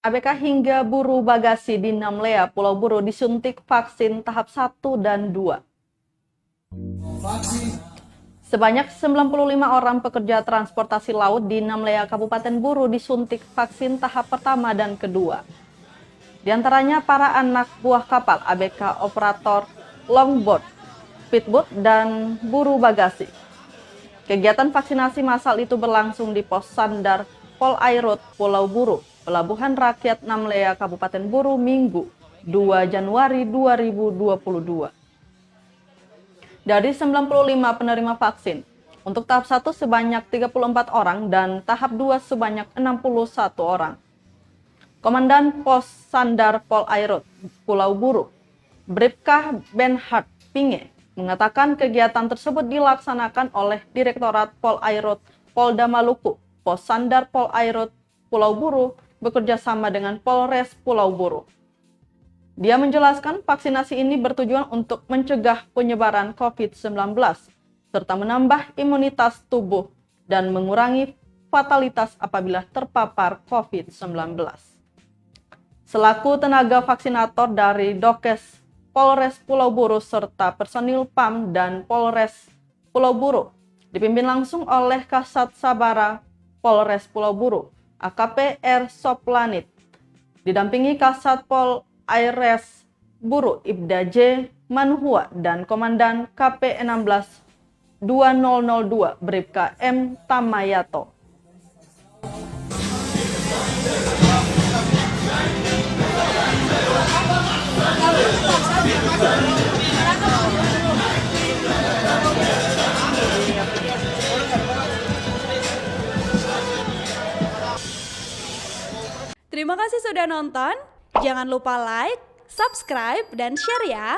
ABK hingga buru bagasi di Namlea, Pulau Buru disuntik vaksin tahap 1 dan 2. Sebanyak 95 orang pekerja transportasi laut di Namlea, Kabupaten Buru disuntik vaksin tahap pertama dan kedua. Di antaranya para anak buah kapal ABK operator longboat, speedboat, dan buru bagasi. Kegiatan vaksinasi massal itu berlangsung di pos sandar Polairut Pulau Buru, Pelabuhan Rakyat Namlea, Kabupaten Buru, Minggu, 2 Januari 2022. Dari 95 penerima vaksin, untuk tahap 1 sebanyak 34 orang dan tahap 2 sebanyak 61 orang. Komandan Pos Sandar Polairut Pulau Buru, Bribka Benhard Pinge, mengatakan kegiatan tersebut dilaksanakan oleh Direktorat Polairut Polda Maluku. Pos Sandar Polairut Pulau Buru bekerja sama dengan Polres Pulau Buru. Dia menjelaskan vaksinasi ini bertujuan untuk mencegah penyebaran COVID-19 serta menambah imunitas tubuh dan mengurangi fatalitas apabila terpapar COVID-19. Selaku tenaga vaksinator dari Dokes Polres Pulau Buru serta personil PAM dan Polres Pulau Buru dipimpin langsung oleh Kasat Sabara Polres Pulau Buru, AKP R. Soplanit, didampingi Kasat Pol Aires Buru Ibda J. Manhua dan Komandan KP 16 2002 Bribka M. Tamayato. Terima kasih sudah nonton. Jangan lupa like, subscribe, dan share ya.